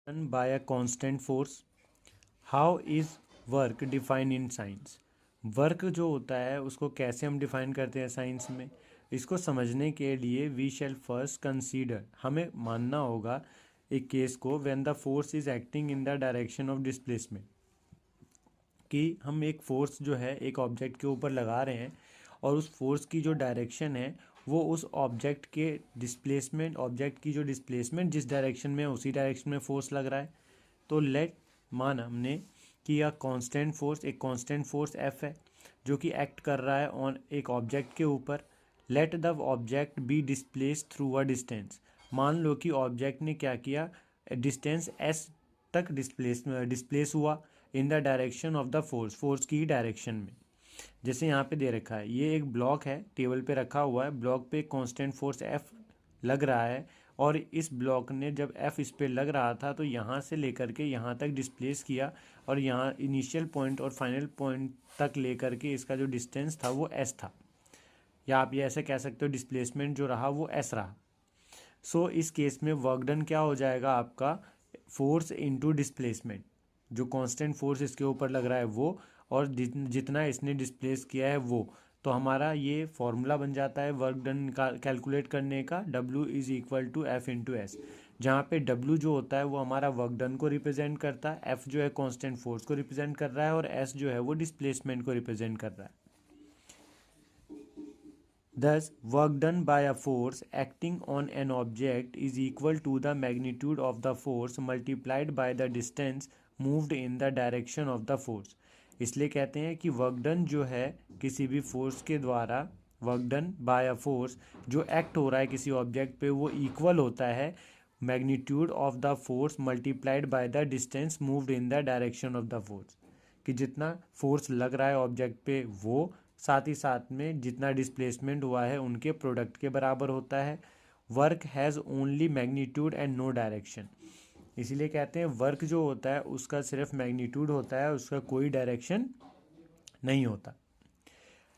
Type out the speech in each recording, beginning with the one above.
done by a constant force. How is work define in science? Work जो होता है उसको कैसे हम डिफाइन करते हैं साइंस में, इसको समझने के लिए वी शैल फर्स्ट कंसीडर, हमें मानना होगा एक केस को when the force is acting in the direction of displacement, कि हम एक फोर्स जो है एक ऑब्जेक्ट के ऊपर लगा रहे हैं और उस फोर्स की जो डायरेक्शन है वो उस ऑब्जेक्ट के डिस्प्लेसमेंट, ऑब्जेक्ट की जो डिस्प्लेसमेंट जिस डायरेक्शन में है उसी डायरेक्शन में फोर्स लग रहा है। तो लेट मान हमने कि यह कांस्टेंट फोर्स, एक कांस्टेंट फोर्स एफ है जो कि एक्ट कर रहा है ऑन एक ऑब्जेक्ट के ऊपर। Let the object be displace through a distance. मान लो कि ऑब्जेक्ट ने क्या किया, डिस्टेंस एस तक डिस्प्लेस हुआ in the direction of the force, force की डायरेक्शन में। जैसे यहाँ पे दे रखा है, ये एक ब्लॉक है टेबल पे रखा हुआ है, ब्लॉक पे कांस्टेंट फोर्स एफ लग रहा है और इस ब्लॉक ने जब एफ इस पे लग रहा था तो यहाँ से लेकर के यहाँ तक डिस्प्लेस किया और यहाँ इनिशियल पॉइंट और फाइनल पॉइंट तक लेकर के इसका जो डिस्टेंस था वो एस था, या आप ये ऐसे कह सकते हो डिस्प्लेसमेंट जो रहा वो एस रहा। सो इस केस में वर्क डन क्या हो जाएगा आपका, फोर्स इनटू डिस्प्लेसमेंट, जो कांस्टेंट फोर्स इसके ऊपर लग रहा है वो और जितना इसने डिस्प्लेस किया है वो। तो हमारा ये फॉर्मूला बन जाता है वर्क डन का कैलकुलेट करने का, W is equal to F into S, जहाँ पे W जो होता है वो हमारा वर्क डन को रिप्रेजेंट करता है, F जो है कांस्टेंट फोर्स को रिप्रेजेंट कर रहा है और S जो है वो डिस्प्लेसमेंट को रिप्रेजेंट कर रहा है। Thus, work done by a force acting on an object is equal to the magnitude of the force multiplied by the distance moved in the direction of the force. इसलिए कहते हैं कि work done जो है किसी भी force के द्वारा, work done bye a force जो एक्ट हो रहा है किसी ऑब्जेक्ट पे वो इक्वल होता है magnitude of the force multiplied by the distance moved in the direction of the force, कि जितना फोर्स लग रहा है ऑब्जेक्ट पे वो साथ ही साथ में जितना डिस्प्लेसमेंट हुआ है उनके प्रोडक्ट के बराबर होता है। Work has only magnitude and no direction, इसीलिए कहते हैं वर्क जो होता है उसका सिर्फ मैग्नीट्यूड होता है, उसका कोई डायरेक्शन नहीं होता।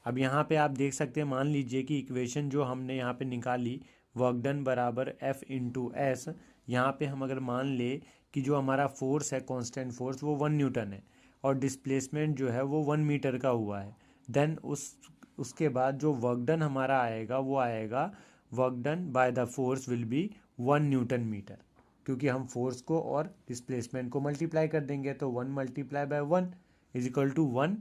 अब यहाँ पे आप देख सकते हैं, मान लीजिए कि इक्वेशन जो हमने यहाँ पे निकाली वर्क डन बराबर एफ इंटू एस, यहाँ पे हम अगर मान ले कि जो हमारा फोर्स है कांस्टेंट फोर्स वो 1 न्यूटन है और डिस्प्लेसमेंट जो है वो 1 मीटर का हुआ है, देन उसके बाद जो वर्क डन हमारा आएगा वो आएगा work done by the force will be 1 newton metre, क्योंकि हम फोर्स को और डिस्प्लेसमेंट को मल्टीप्लाई कर देंगे तो 1 × 1 इज इक्वल टू 1